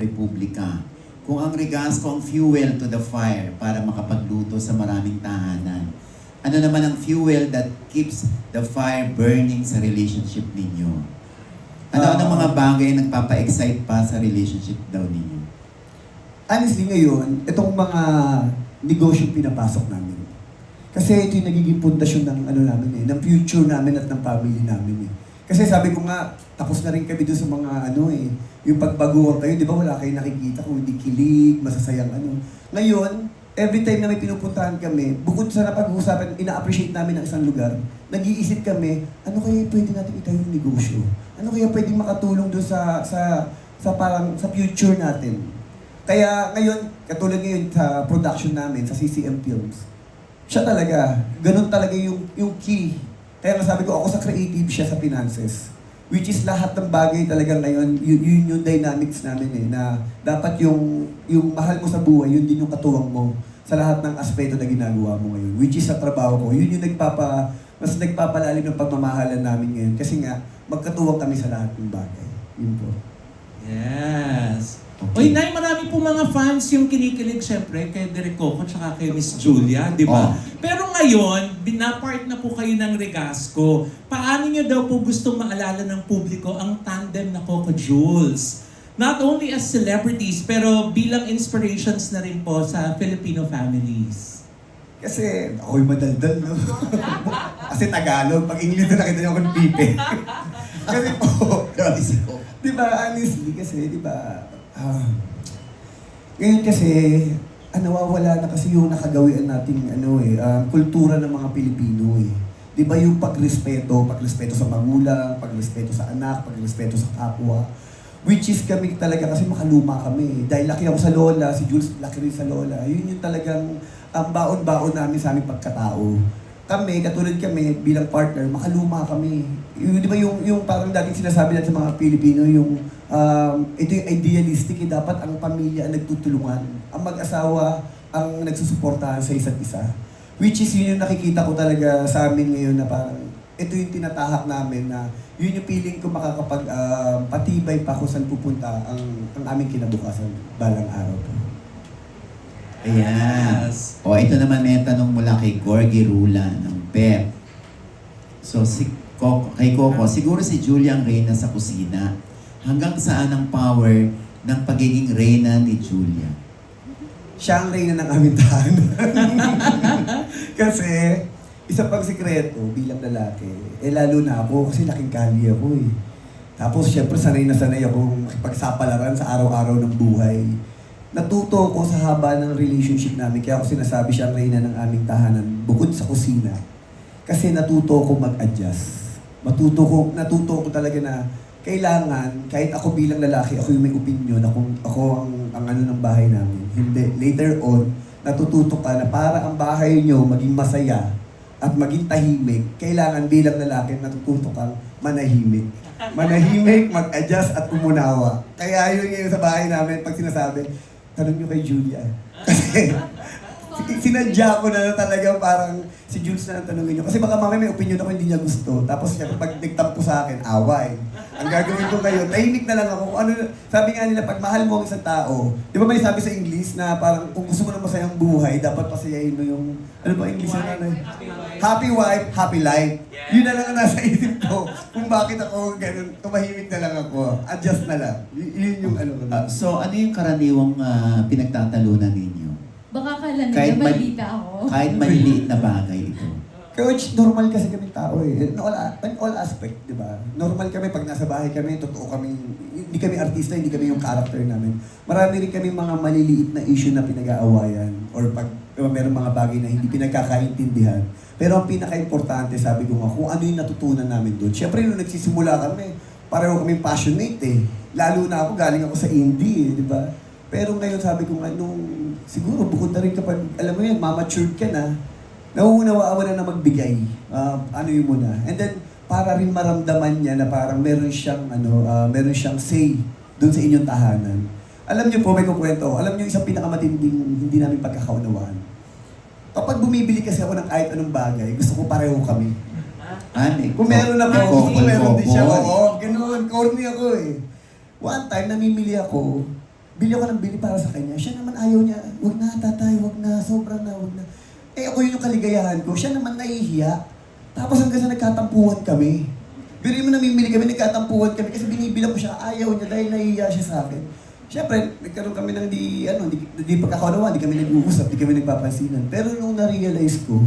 Republika. Kung ang Regasco ang fuel to the fire para makapagluto sa maraming tahanan, ano naman ang fuel that keeps the fire burning sa relationship ninyo? Ano ang mga bagay na nagpapa-excite pa sa relationship daw ninyo? Honestly ngayon, itong mga negosyong pinapasok namin. Kasi ito yung nagiging pundasyon ng ng future namin at ng family namin eh. Kasi sabi ko nga, tapos na rin kami doon sa mga yung pagbaguhan kayo, di ba wala kayong nakikita kung hindi kilig, masasayang Ngayon, every time na may pinupuntahan kami, bukod sa napag-uusapan, ina-appreciate namin ang isang lugar, nag-iisip kami, ano kaya pwede natin itayo yung negosyo? Ano kaya pwedeng makatulong doon sa future natin? Kaya ngayon, katulad ngayon sa production namin, sa CCM Films, siya talaga, ganun talaga yung key. Kaya nasabi ko, ako sa creative, siya sa finances. Which is lahat ng bagay talaga ngayon, yun yung dynamics namin na dapat yung mahal mo sa buhay, yun din yung katuwang mo sa lahat ng aspeto na ginagawa mo ngayon. Which is sa trabaho ko, yun yung mas nagpapalalim ng pagmamahalan namin ngayon. Kasi nga, magkatuwang kami sa lahat ng bagay. Yun po. Yes. Oy, Nay, marami po mga fans yung kinikilig siyempre kay Direk Coco tsaka kay Miss Julia, di ba? Oh. Pero ngayon, binapart na po kayo ng Regasco. Paano niyo daw po gustong maalala ng publiko ang tandem na Coco Jules? Not only as celebrities, pero bilang inspirations na rin po sa Filipino families. Kasi ako'y madaldal, no? Kasi Tagalog, pag English na nakita niyo ako ng pipe. Kasi po, di ba, honestly, kasi, di ba, ngayon kasi, nawawala na kasi yung nakagawian nating kultura ng mga Pilipino eh. Di ba yung pagrespeto sa magulang, pagrespeto sa anak, pagrespeto sa kapwa. Which is kami talaga kasi makaluma kami. Dahil laki ako sa lola, si Jules laki rin sa lola. Yun yung talagang baon-baon namin sa aming pagkatao. Kami, katulad kami, bilang partner, makaluma kami. Di ba yung parang dating sinasabi natin sa mga Pilipino, ito yung idealistic, dapat ang pamilya ang nagtutulungan. Ang mag-asawa ang nagsusuportahan sa isa't isa. Which is yun yung nakikita ko talaga sa amin ngayon na parang ito yung tinatahak namin na yun yung feeling ko patibay pa kung saan pupunta ang aming kinabukasan balang araw po. Ayan. Yes. O, ito naman may tanong mula kay Gorgie Rula ng PEP. So, kay Coco, siguro si Julia ang reyna sa kusina. Hanggang saan ang power ng pagiging reyna ni Julia? Siya ang reyna ng aming tahanan. Kasi, isa pang sikreto bilang lalaki, lalo na ako kasi laking kali ako eh. Tapos, syempre, sanay na sanay akong pagsapalaran sa araw-araw ng buhay. Natuto ko sa haba ng relationship namin, kaya ako sinasabi siyang reyna ng aming tahanan, bukod sa kusina. Kasi natuto ko mag-adjust. Natuto ko talaga na kailangan, kahit ako bilang lalaki, ako yung may opinion, ako ang ng bahay namin. Hindi. Later on, natututo ka na para ang bahay nyo maging masaya at maging tahimik, kailangan bilang lalaki natututo kang manahimik. Manahimik, mag-adjust at umunawa. Kaya yun ngayon sa bahay namin, pag sinasabi, tanong nyo kay Julia. Kasi sinadya ko na talaga parang si Jules na tanongin nyo. Kasi baka mamaya may opinion ako hindi niya gusto. Tapos siya pag nagtampo sa akin, away. Ang gagawin ko ngayon, tahimik na lang ako. Sabi nga nila, pag mahal mo ang isang tao, di ba may sabi sa English na parang kung gusto mo ng masayang buhay, dapat pasayahin mo yung, ano ba English na Happy wife, happy life. Yun na lang ang nasa isip ko. Kung bakit ako ganun, tumahimik na lang ako. Adjust na lang. Yun yung So, ano yung karaniwang pinagtatalunan ninyo? Baka kala nila Kahit balita ako. Kahit maliliit na bagay ito. Coach, normal kasi kami tao eh. In all aspect, di ba? Normal kami pag nasa bahay kami, totoo kami, hindi kami artista, hindi kami yung character namin. Marami rin kami mga maliliit na issue na pinag-aawayan or pag mayroong mga bagay na hindi pinagkakaintindihan. Pero ang pinaka-importante, sabi ko nga, kung ano yung natutunan namin doon. Siyempre, nung nagsisimula kami, pareho kami passionate eh. Lalo na ako, galing ako sa indie eh, di ba? Pero ngayon sabi ko nga, siguro bukod na rin kapag, alam mo yan, mamature ka na, nauunawaan na magbigay. Ano yun muna. And then, para rin maramdaman niya na parang meron siyang say doon sa inyong tahanan. Alam niyo po, may kukwento. Alam niyo, isang pinakamatinding hindi namin pagkakaunawaan. Kapag bumibili kasi ako ng kahit anong bagay, gusto ko pareho kami. Kung meron ako, gusto ko meron din siya. Oo, ganun. Corny ako eh. One time, namimili ako, bili ako ng bili para sa kanya. Siya naman ayaw niya, wag na tatay, wag na, sobra na, wag na. Eh ako yun yung kaligayahan ko, siya naman nahihiya. Tapos hanggang sa nagkatampuhan kami. Bili mo namimili kami, nagkatampuhan kami kasi binibilang ko siya, ayaw niya dahil nahihiya siya sa akin. Siyempre, nagkaroon kami ng di pagkakaunawa, di kami nag-uusap, di kami nagpapansinan. Pero nung na-realize ko,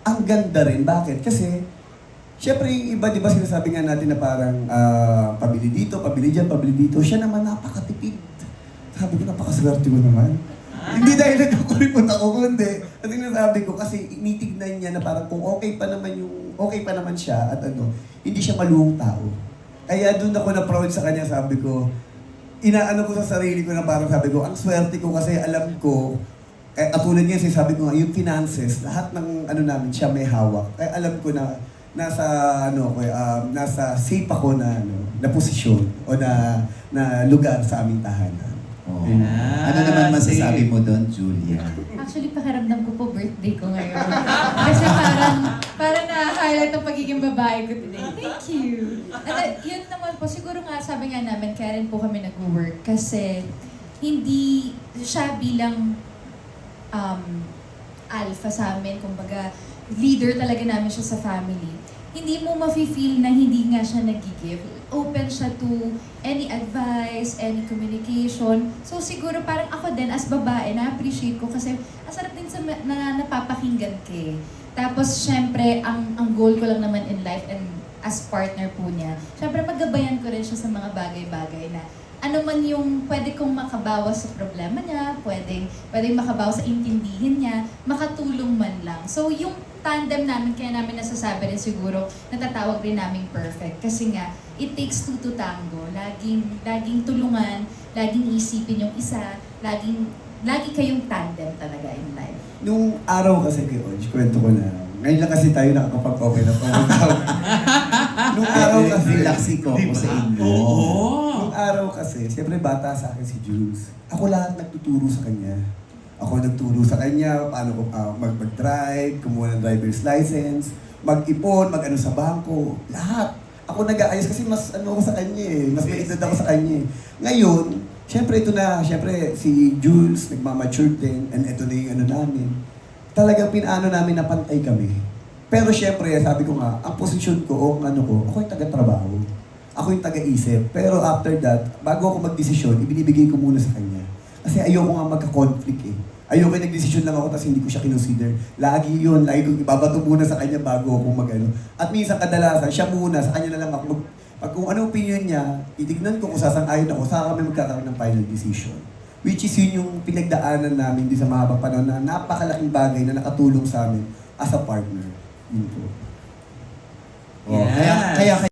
ang ganda rin. Bakit? Kasi, siyempre yung iba, di ba sinasabi nga natin na parang pabili dito, pabili dyan, pabili dito. Siya naman napakatipid. Sabi ko, napakaswerte mo naman. Hindi dahil nagkukuripot ako, kundi. At sinasabi ko, kasi initignan niya na parang kung okay pa naman siya at hindi siya maluwang tao. Kaya doon ako na-proud sa kanya, sabi ko, inaano ko sa sarili ko na parang sabi ko, ang swerte ko kasi alam ko, katulad niya sabi ko nga, yung finances, lahat ng namin siya may hawak. Kaya alam ko na nasa safe ako na posisyon o na lugar sa aming tahanan. Oh. Ano naman masasabi mo doon, Julia? Actually, pakiramdam ko po birthday ko ngayon. Kasi parang na-highlight ang pagiging babae ko today. Thank you! At yun naman po, siguro nga sabi nga namin, kaya rin po kami nag-work kasi hindi siya bilang alpha sa amin, kumbaga leader talaga namin siya sa family. Hindi mo mafe-feel na hindi nga siya nag-give. Open siya to any advice, any communication. So siguro parang ako din as babae, na-appreciate ko kasi asarap din sa napapakinggan ka eh. Tapos syempre, ang goal ko lang naman in life and as partner po niya, syempre paggabayan ko rin siya sa mga bagay-bagay na ano man yung pwede kong makabawas sa problema niya, pwedeng makabawas sa intindihin niya, makatulong man lang. So yung tandem namin, kaya namin nasasabi rin siguro, natatawag rin namin perfect. Kasi nga, it takes two to tango. Laging tulungan, laging isipin yung isa, lagi kayong tandem talaga in life. Nung araw kasi kay Oj, kwento ko na, ngayon lang kasi tayo nakakapag-okay na po. Nung araw kasi, Relaxi ko ako sa inyo. nung araw kasi, siyempre bata sa akin si Jules. Ako lahat nagtuturo sa kanya. Ako nagturo sa kanya, paano mag-drive, kumuha ng driver's license, mag-ipon, mag-ano sa bangko, lahat. Ako nag-aayos kasi mas ako sa kanya eh, mas may edad ako sa kanya eh. Ngayon, syempre syempre si Jules nagmamature din, and ito na yung namin. Talagang pinaano namin na pantay kami. Pero syempre, sabi ko nga, ang posisyon ko, ako yung taga-trabaho. Ako yung taga-isip. Pero after that, bago ako mag-desisyon, ibinibigay ko muna sa kanya. Kasi ayoko nga magka-conflict eh. Ayoko nag-desisyon lang ako tapos hindi ko siya kinonsider. Lagi kong ibabato muna sa kanya bago ako mag-ano. At minsan kadalasan, siya muna, sa kanya na lang ako pag kung ano opinion niya, titignan ko kung sasang-ayon ako, saka kami magkakaroon ng final decision. Which is yun yung pinagdaanan namin di sa mahabang panahon na napakalaking bagay na nakatulong sa amin as a partner. Yun po. Oh, Yes. kaya